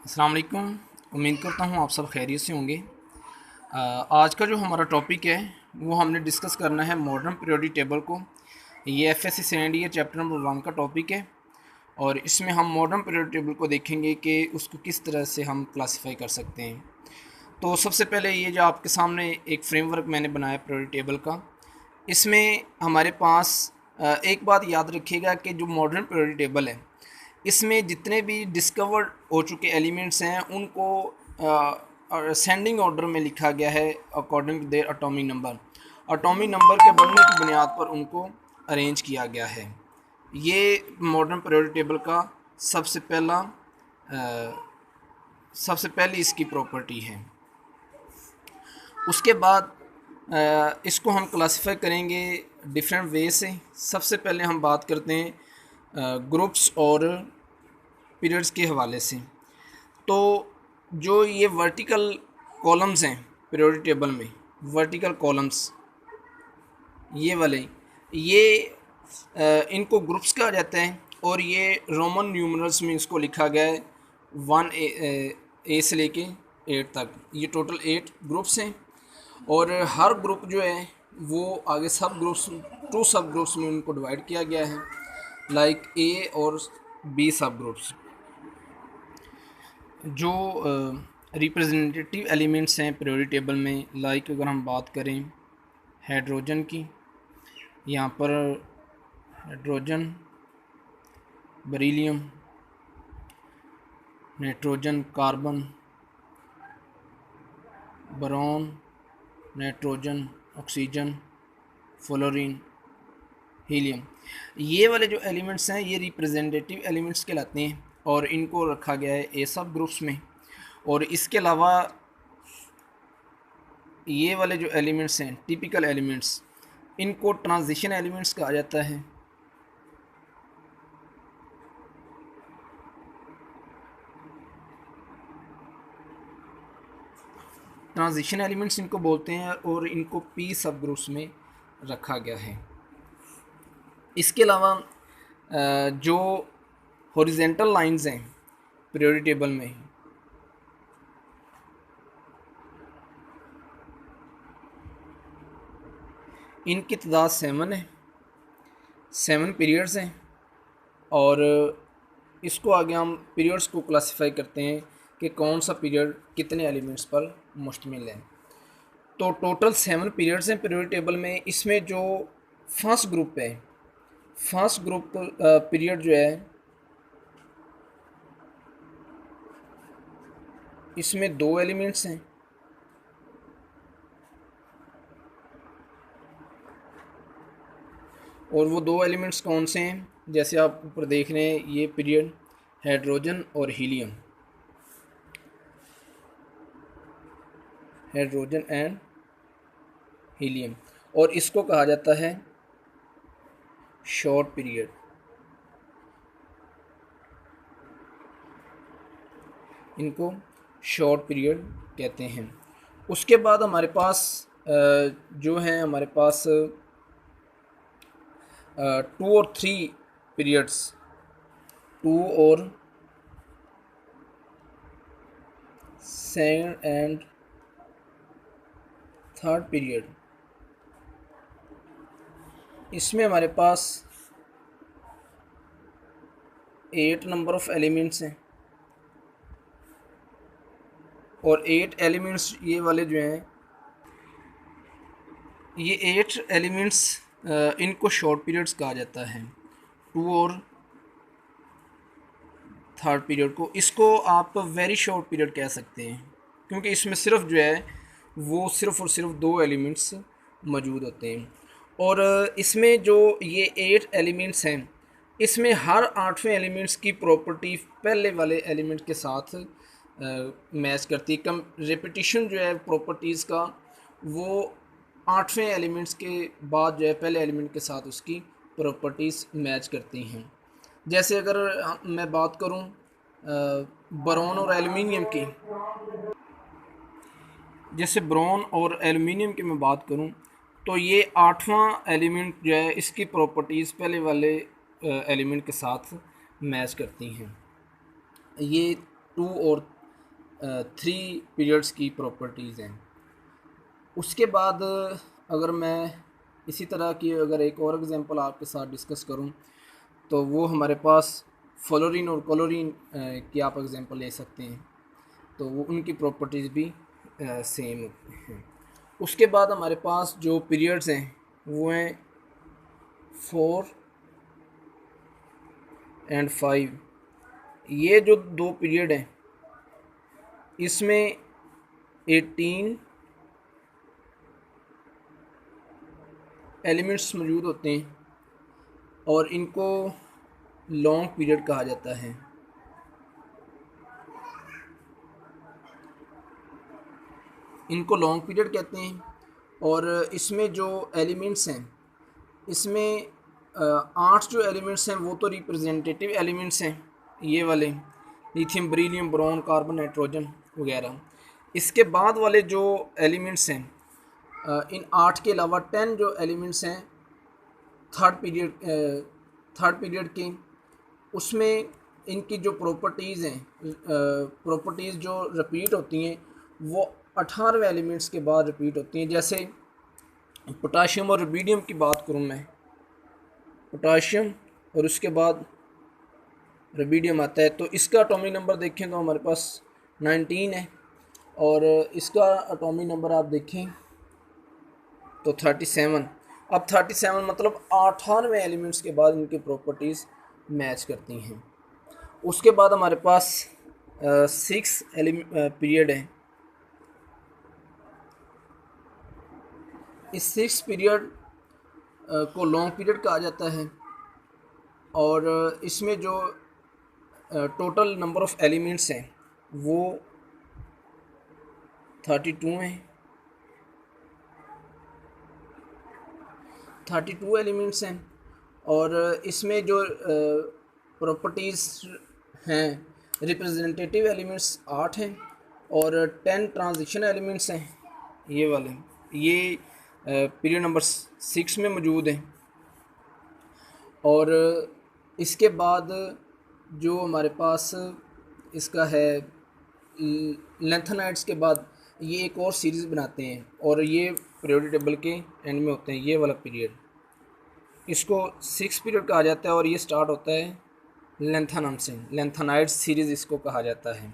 अस्सलाम वालेकुम। उम्मीद करता हूँ आप सब खैरियत से होंगे। आज का जो हमारा टॉपिक है वो हमने डिस्कस करना है मॉडर्न पीरियोडिक टेबल को। ये FSc second year chapter number 1 का टॉपिक है और इसमें हम मॉडर्न पीरियोडिक टेबल को देखेंगे कि उसको किस तरह से हम क्लासिफाई कर सकते हैं। तो सबसे पहले ये जो आपके सामने एक फ्रेमवर्क मैंने बनाया पीरियोडिक टेबल का, इसमें हमारे पास एक बात याद रखिएगा कि जो मॉडर्न पीरियोडिक टेबल है इसमें जितने भी डिस्कवर्ड हो चुके एलिमेंट्स हैं उनको असेंडिंग ऑर्डर में लिखा गया है according to their atomic number के बढ़ने की बुनियाद पर उनको अरेंज किया गया है। ये मॉडर्न पीरियोडिक टेबल का सबसे पहला सबसे पहली इसकी प्रॉपर्टी है। उसके बाद इसको हम क्लासिफाई करेंगे डिफरेंट वे से। सबसे पहले हम बात करते हैं ग्रुप्स और पीरियड्स के हवाले से। तो जो ये वर्टिकल कॉलम्स हैं पीरियोडिक टेबल में, वर्टिकल कॉलम्स ये वाले, ये इनको ग्रुप्स कहा जाता है और ये रोमन न्यूमरल्स में इसको लिखा गया है 1 से लेके 8 तक। ये टोटल 8 ग्रुप्स हैं और हर ग्रुप जो है वो आगे सब ग्रुप्स 2 सब ग्रुप्स में उनको डिवाइड किया गया है, लाइक ए और बी सब ग्रुप्स। जो रिप्रेजेंटेटिव एलिमेंट्स हैं पीरियोडिक टेबल में, लाइक अगर हम बात करें हाइड्रोजन की, यहाँ पर hydrogen, beryllium, nitrogen, carbon, boron, nitrogen, oxygen, fluorine, helium, ये वाले जो एलिमेंट्स हैं ये रिप्रेजेंटेटिव एलिमेंट्स कहलाते हैं और इनको रखा गया है ए सब ग्रुप्स में। और इसके अलावा ये वाले जो एलिमेंट्स हैं टिपिकल एलिमेंट्स, इनको ट्रांजिशन एलिमेंट्स कहा जाता है। ट्रांजिशन एलिमेंट्स इनको बोलते हैं और इनको पी सब ग्रुप्स में रखा गया है। इसके अलावा जो हॉरिजेंटल लाइंस हैं पीरियोडिक टेबल में, इनकी तादाद 7 है, 7 पीरियड्स हैं। और इसको आगे हम पीरियड्स को क्लासिफाई करते हैं कि कौन सा पीरियड कितने एलिमेंट्स पर मुश्तमिल है। तो टोटल 7 पीरियड्स हैं पीरियोडिक टेबल में। इसमें जो फर्स्ट ग्रुप है, फर्स्ट ग्रुप पीरियड जो है इसमें 2 एलिमेंट्स हैं और वो 2 एलिमेंट्स कौन से हैं, जैसे आप ऊपर देख रहे हैं ये पीरियड हाइड्रोजन और हीलियम, हाइड्रोजन एंड हीलियम, और इसको कहा जाता है शॉर्ट पीरियड। इनको शॉर्ट पीरियड कहते हैं। उसके बाद हमारे पास जो है हमारे पास 2 और 3 पीरियड्स, 2 और सेकंड एंड थर्ड पीरियड। इसमें हमारे पास 8 नंबर ऑफ एलिमेंट्स हैं और 8 एलिमेंट्स ये वाले जो हैं, ये 8 एलिमेंट्स इनको शॉर्ट पीरियड्स कहा जाता है। 2 और थर्ड पीरियड को, इसको आप वेरी शॉर्ट पीरियड कह सकते हैं क्योंकि इसमें सिर्फ जो है वो सिर्फ और सिर्फ 2 एलिमेंट्स मौजूद होते हैं। और इसमें जो ये 8 एलिमेंट्स हैं, इसमें हर 8वें एलिमेंट्स की प्रॉपर्टी पहले वाले एलिमेंट के साथ मैच करती है। कम रिपीटिशन जो है प्रॉपर्टीज़ का वो 8वें एलिमेंट्स के बाद जो है पहले एलिमेंट के साथ उसकी प्रॉपर्टीज़ मैच करती हैं। जैसे अगर मैं बात करूं बोरॉन और एल्युमिनियम की, जैसे बोरॉन और एल्युमिनियम की मैं बात करूं तो ये 8वां एलिमेंट जो है इसकी प्रॉपर्टीज़ पहले वाले एलिमेंट के साथ मैच करती हैं। ये 2 और थ्री पीरियड्स की प्रॉपर्टीज़ हैं। उसके बाद अगर मैं इसी तरह की अगर एक और एग्जांपल आपके साथ डिस्कस करूं तो वो हमारे पास फ्लोरीन और क्लोरीन की आप एग्जांपल ले सकते हैं, तो वो उनकी प्रॉपर्टीज़ भी सेम हैं। उसके बाद हमारे पास जो पीरियड्स हैं वो हैं 4 एंड 5। ये जो दो पीरियड हैं इसमें 18 एलिमेंट्स मौजूद होते हैं और इनको लॉन्ग पीरियड कहा जाता है। इनको लॉन्ग पीरियड कहते हैं। और इसमें जो एलिमेंट्स हैं इसमें 8 जो एलिमेंट्स हैं वो तो रिप्रेजेंटेटिव एलिमेंट्स हैं, ये वाले lithium, beryllium, boron, carbon, nitrogen वगैरह। इसके बाद वाले जो एलिमेंट्स हैं इन 8 के अलावा 10 जो एलिमेंट्स हैं थर्ड पीरियड के, उसमें इनकी जो प्रॉपर्टीज़ हैं प्रॉपर्टीज़ जो रिपीट होती हैं वो 18वें एलिमेंट्स के बाद रिपीट होती हैं। जैसे पोटाशियम और रुबिडियम की बात करूं मैं, पोटाशियम और उसके बाद रुबिडियम आता है, तो इसका एटॉमिक नंबर देखें तो हमारे पास 19 है और इसका एटॉमिक नंबर आप देखें तो 37। अब 37 मतलब 98वें एलिमेंट्स के बाद इनकी प्रॉपर्टीज़ मैच करती हैं। उसके बाद हमारे पास 6 पीरियड है। इस 6 पीरियड को लॉन्ग पीरियड कहा जाता है और इसमें जो टोटल नंबर ऑफ़ एलिमेंट्स हैं वो 32 हैं। 32 एलिमेंट्स हैं और इसमें जो प्रॉपर्टीज़ हैं रिप्रेजेंटेटिव एलिमेंट्स 8 हैं और 10 ट्रांजिशन एलिमेंट्स हैं, ये वाले ये पीरियड नंबर 6 में मौजूद हैं। और इसके बाद जो हमारे पास इसका है लेंथेनाइड्स के बाद ये एक और सीरीज़ बनाते हैं और ये पीरियोडिक टेबल के एंड में होते हैं। ये वाला पीरियड इसको 6 पीरियड कहा जाता है और ये स्टार्ट होता है लेंथेनम से, लेंथेनाइड्स सीरीज़ इसको कहा जाता है।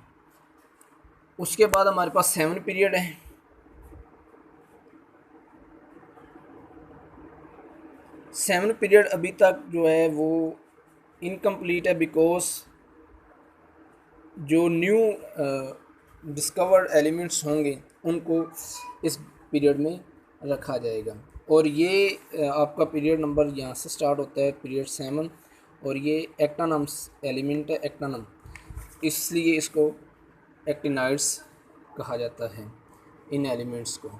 उसके बाद हमारे पास 7 पीरियड है। 7 पीरियड अभी तक जो है वो इनकम्प्लीट है बिकॉज जो न्यू डिस्कवर्ड एलिमेंट्स होंगे उनको इस पीरियड में रखा जाएगा। और ये आपका पीरियड नंबर यहाँ से स्टार्ट होता है, पीरियड 7, और ये एक्टानम्स एलिमेंट है, एक्टानम, इसलिए इसको एक्टिनाइड्स कहा जाता है इन एलिमेंट्स को।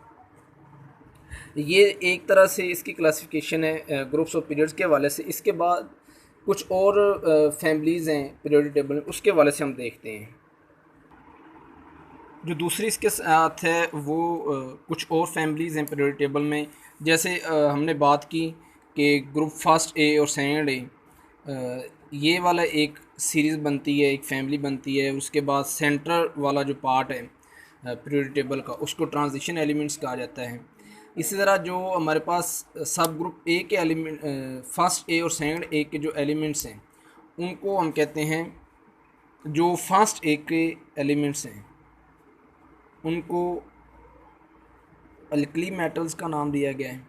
ये एक तरह से इसकी क्लासिफिकेशन है ग्रुप्स ऑफ पीरियड्स के हवाले से। इसके बाद कुछ और फैमिलीज़ हैं पीरियोडिक टेबल में, उसके हवाले से हम देखते हैं। जो दूसरी इसके साथ है वो कुछ और फैमिलीज़ हैं पीरियोडिक टेबल में। जैसे हमने बात की कि ग्रुप फर्स्ट ए और सेकंड ए, ये वाला एक सीरीज़ बनती है, एक फैमिली बनती है। उसके बाद सेंटर वाला जो पार्ट है पीरियोडिक टेबल का उसको ट्रांजिशन एलिमेंट्स कहा जाता है। इसी तरह जो हमारे पास सब ग्रुप ए के एलिमेंट, फर्स्ट ए और सेकंड ए के जो एलिमेंट्स हैं उनको हम कहते हैं, जो फर्स्ट ए के एलिमेंट्स हैं उनको अल्कली मेटल्स का नाम दिया गया है।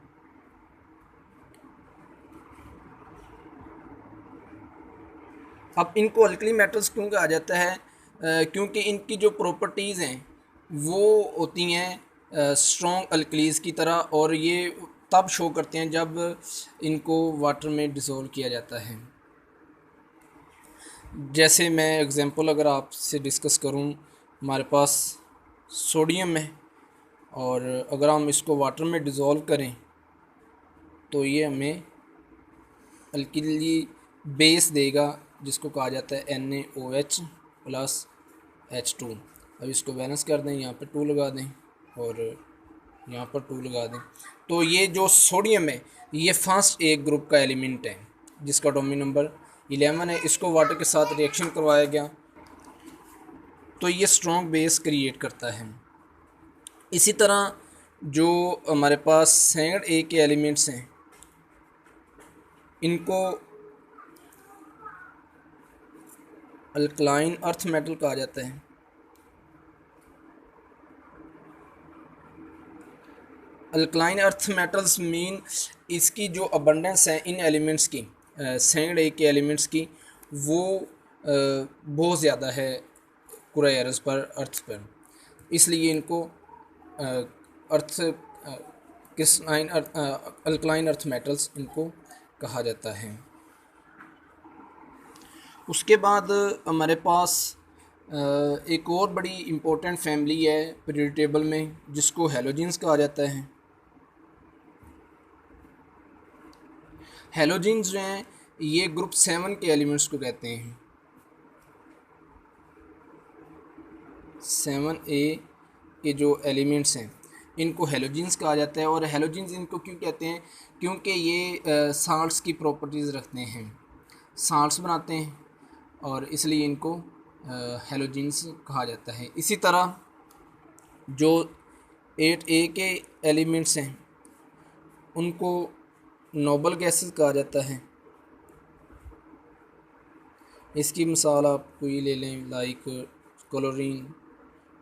अब इनको अल्कली मेटल्स क्यों कहा जाता है? क्योंकि इनकी जो प्रॉपर्टीज़ हैं वो होती हैं स्ट्रॉन्ग अल्कलीज़ की तरह, और ये तब शो करते हैं जब इनको वाटर में डिसॉल्व किया जाता है। जैसे मैं एग्जांपल अगर आपसे डिस्कस करूं, हमारे पास सोडियम है और अगर हम इसको वाटर में डिसॉल्व करें तो ये हमें अल्कली बेस देगा जिसको कहा जाता है NaOH प्लस H2। अब इसको बैलेंस कर दें, यहाँ पे 2 लगा दें और यहाँ पर 2 लगा दें, तो ये जो सोडियम है ये फर्स्ट एक ग्रुप का एलिमेंट है जिसका एटॉमिक नंबर 11 है। इसको वाटर के साथ रिएक्शन करवाया गया तो ये स्ट्रॉन्ग बेस क्रिएट करता है। इसी तरह जो हमारे पास सेकंड ए के एलिमेंट्स हैं, इनको अल्कलाइन अर्थ मेटल कहा जाता है। अल्कलाइन अर्थ मेटल्स मीन इसकी जो अबंडेंस है इन एलिमेंट्स की, सेकंड ए के एलिमेंट्स की, वो बहुत ज़्यादा है कुराए अरज़ पर, अर्थ पर, इसलिए इनको अर्थ क्रिस्टलाइन अल्कलाइन अर्थ मेटल्स इनको कहा जाता है। उसके बाद हमारे पास एक और बड़ी इम्पोर्टेंट फैमिली है पीरियोडिक टेबल में, जिसको हैलोजेंस कहा जाता है। हैलोजेंस जो हैं ये ग्रुप 7 के एलिमेंट्स को कहते हैं। 7A के जो एलिमेंट्स हैं इनको हैलोजेंस कहा जाता है। और हैलोजेंस इनको क्यों कहते हैं? क्योंकि ये साल्ट्स की प्रॉपर्टीज़ रखते हैं, साल्ट्स बनाते हैं, और इसलिए इनको हैलोजेंस कहा जाता है। इसी तरह जो 8A के एलिमेंट्स हैं उनको नोबल गैसेस कहा जाता है। इसकी मिसाल आप कोई ले लें, लाइक क्लोरीन,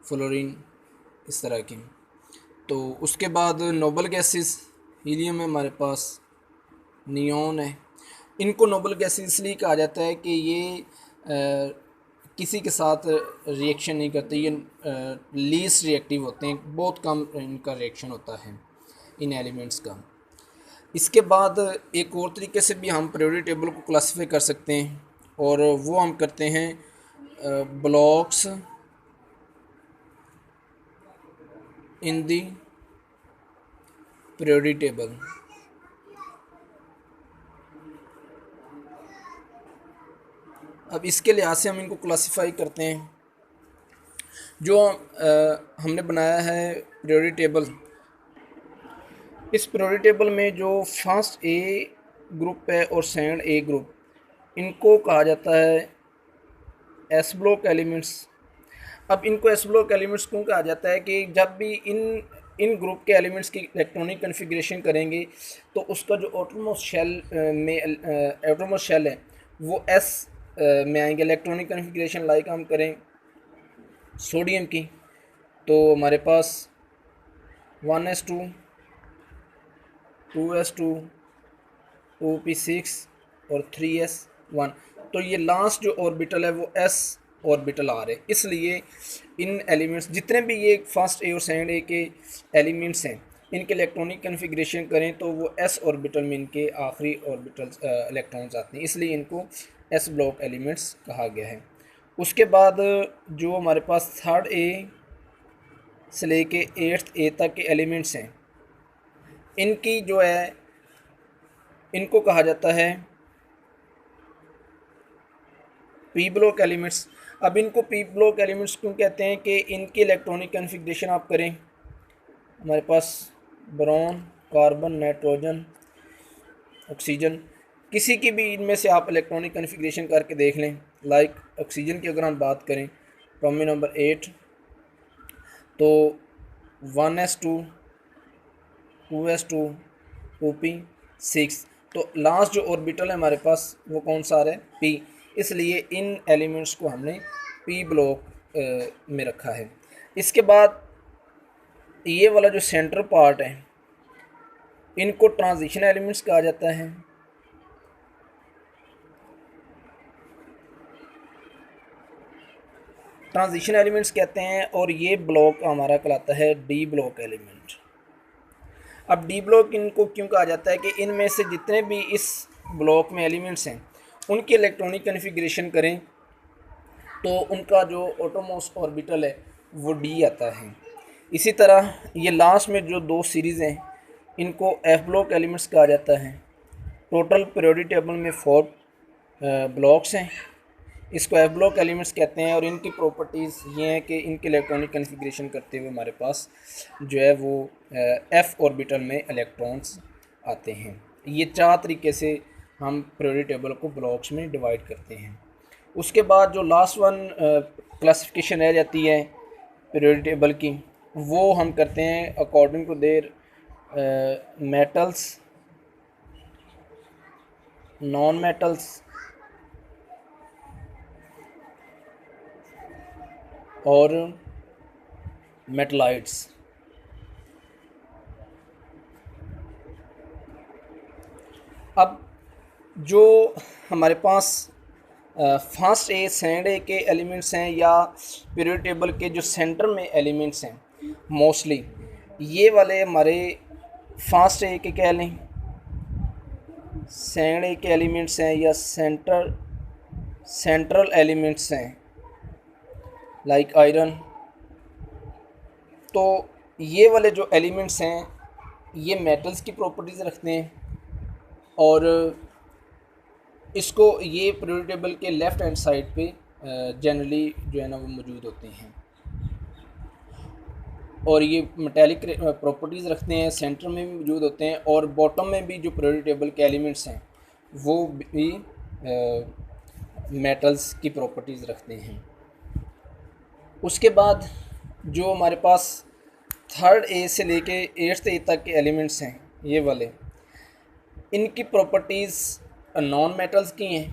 फ्लोरीन, इस तरह की। तो उसके बाद नोबल गैसेस, हीलियम है हमारे पास, नियॉन है। इनको नोबल गैसेस इसलिए कहा जाता है कि ये किसी के साथ रिएक्शन नहीं करते, ये लीस्ट रिएक्टिव होते हैं, बहुत कम इनका रिएक्शन होता है इन एलिमेंट्स का। इसके बाद एक और तरीके से भी हम पीरियोडिक टेबल को क्लासिफाई कर सकते हैं, और वो हम करते हैं ब्लॉक्स इन दी पीरियोडिक टेबल। अब इसके लिहाज से हम इनको क्लासिफाई करते हैं। जो हमने बनाया है पीरियोडिक टेबल, इस पीरियोडिक टेबल में जो फर्स्ट ए ग्रुप है और सेकंड ए ग्रुप, इनको कहा जाता है एस ब्लॉक एलिमेंट्स। अब इनको एस ब्लॉक एलिमेंट्स क्यों कहा जाता है? कि जब भी इन ग्रुप के एलिमेंट्स की इलेक्ट्रॉनिक कन्फिग्रेशन करेंगे तो उसका जो ऑटोमोस्ट शेल है वो एस में आएंगे। इलेक्ट्रॉनिक कन्फिग्रेशन लाइक हम करें सोडियम की, तो हमारे पास 1s2, 2s2, 2p6 और 3s1। तो ये लास्ट जो ऑर्बिटल है वो s ऑर्बिटल आ रहे, इसलिए इन एलिमेंट्स जितने भी ये फर्स्ट ए और सेकंड ए के एलिमेंट्स हैं, इनके इलेक्ट्रॉनिक कन्फिग्रेशन करें तो वो s ऑर्बिटल में इनके आखिरी ऑर्बिटल इलेक्ट्रॉन्स आते हैं, इसलिए इनको s ब्लॉक एलिमेंट्स कहा गया है। उसके बाद जो हमारे पास थर्ड ए से लेके 8th ए तक के एलिमेंट्स हैं, इनकी जो है इनको कहा जाता है पी ब्लॉक एलिमेंट्स। अब इनको पी ब्लॉक एलिमेंट्स क्यों कहते हैं? कि इनकी इलेक्ट्रॉनिक कन्फिग्रेशन आप करें, हमारे पास बोरॉन, कार्बन, नाइट्रोजन, ऑक्सीजन, किसी की भी इनमें से आप इलेक्ट्रॉनिक कन्फिग्रेशन करके देख लें। लाइक ऑक्सीजन की अगर हम बात करें, एटॉमिक नंबर 8, तो 1s2, 2s2, 2p6, तो लास्ट जो ऑर्बिटल है हमारे पास वो कौन सा आ रहा है? पी, इसलिए इन एलिमेंट्स को हमने पी ब्लॉक में रखा है। इसके बाद ये वाला जो सेंटर पार्ट है, इनको ट्रांजिशन एलिमेंट्स कहा जाता है। ट्रांजिशन एलिमेंट्स कहते हैं, और ये ब्लॉक हमारा कहलाता है डी ब्लॉक एलिमेंट। अब डी ब्लॉक इनको क्यों कहा जाता है? कि इनमें से जितने भी इस ब्लॉक में एलिमेंट्स हैं उनकी इलेक्ट्रॉनिक कन्फिग्रेशन करें तो उनका जो ऑटोमोस्ट ऑर्बिटल है वो डी आता है। इसी तरह ये लास्ट में जो दो सीरीज़ हैं इनको एफ ब्लॉक एलिमेंट्स कहा जाता है। टोटल पीरियोडिक टेबल में 4 ब्लॉक्स हैं, इसको एफ ब्लॉक एलिमेंट्स कहते हैं। और इनकी प्रॉपर्टीज़ ये हैं कि इनके इलेक्ट्रॉनिक कन्फिग्रेशन करते हुए हमारे पास जो है वो एफ ऑर्बिटल में इलेक्ट्रॉन्स आते हैं। ये 4 तरीके से हम पीरियोडिक टेबल को ब्लॉक्स में डिवाइड करते हैं। उसके बाद जो लास्ट वन क्लासिफिकेशन रह जाती है पीरियोडिक टेबल की, वो हम करते हैं according to their metals, non metals और मेटलाइट्स। अब जो हमारे पास फर्स्ट ए सेकेंड ए के एलिमेंट्स हैं या पीरियोडिक टेबल के जो सेंटर में एलिमेंट्स हैं, मोस्टली ये वाले हमारे फर्स्ट ए के कह लें, सेकेंड ए के एलिमेंट्स हैं या सेंट्रल एलिमेंट्स हैं लाइक आयरन। तो ये वाले जो एलिमेंट्स हैं ये मेटल्स की प्रॉपर्टीज़ रखते हैं और इसको ये पीरियोडिक टेबल के लेफ़्ट हैंड साइड पे जनरली जो है ना वो मौजूद होते हैं और ये मेटालिक प्रॉपर्टीज़ रखते हैं, सेंटर में भी मौजूद होते हैं और बॉटम में भी जो पीरियोडिक टेबल के एलिमेंट्स हैं वो भी मेटल्स की प्रॉपर्टीज़ रखते हैं। उसके बाद जो हमारे पास थर्ड ए से लेके एट्थ ए तक के एलिमेंट्स हैं ये वाले, इनकी प्रॉपर्टीज़ नॉन मेटल्स की हैं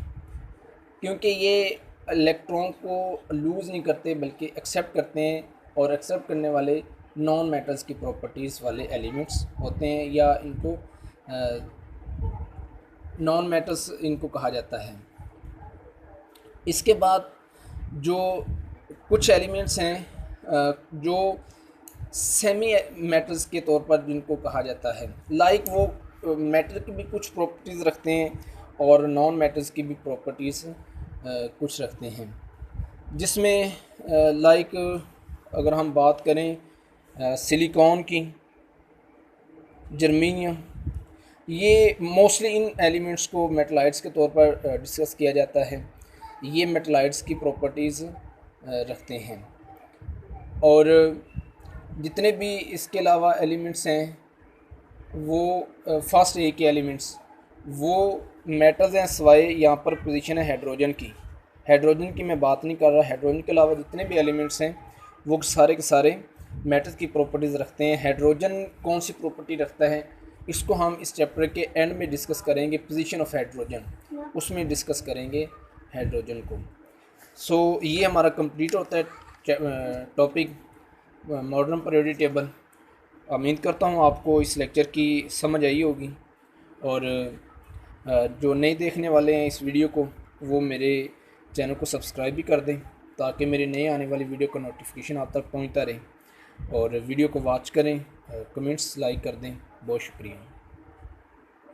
क्योंकि ये इलेक्ट्रॉन को लूज़ नहीं करते बल्कि एक्सेप्ट करते हैं और एक्सेप्ट करने वाले नॉन मेटल्स की प्रॉपर्टीज़ वाले एलिमेंट्स होते हैं या इनको नॉन मेटल्स इनको कहा जाता है। इसके बाद जो कुछ एलिमेंट्स हैं जो सेमी मेटल्स के तौर पर जिनको कहा जाता है, लाइक वो मेटल की भी कुछ प्रॉपर्टीज़ रखते हैं और नॉन मेटल्स की भी प्रॉपर्टीज़ कुछ रखते हैं, जिसमें लाइक अगर हम बात करें सिलिकॉन की, जर्मेनियम, ये मोस्टली इन एलिमेंट्स को मेटलाइट्स के तौर पर डिस्कस किया जाता है। ये मेटलाइट्स की प्रॉपर्टीज़ रखते हैं और जितने भी इसके अलावा एलिमेंट्स हैं वो फर्स्ट ए के एलिमेंट्स वो मेटल्स हैं, सिवाय यहाँ पर पोजीशन है हाइड्रोजन की मैं बात नहीं कर रहा। हाइड्रोजन के अलावा जितने भी एलिमेंट्स हैं वो सारे के सारे मेटल्स की प्रॉपर्टीज़ रखते हैं। हाइड्रोजन कौन सी प्रॉपर्टी रखता है इसको हम इस चैप्टर के एंड में डिस्कस करेंगे, पोजीशन ऑफ हाइड्रोजन, उसमें डिस्कस करेंगे हाइड्रोजन को। सो ये हमारा कंप्लीट होता है टॉपिक मॉडर्न पीरियोडिक टेबल। उम्मीद करता हूँ आपको इस लेक्चर की समझ आई होगी और जो नए देखने वाले हैं इस वीडियो को वो मेरे चैनल को सब्सक्राइब भी कर दें ताकि मेरे नए आने वाली वीडियो का नोटिफिकेशन आप तक पहुँचता रहे और वीडियो को वॉच करें, कमेंट्स लाइक कर दें। बहुत शुक्रिया।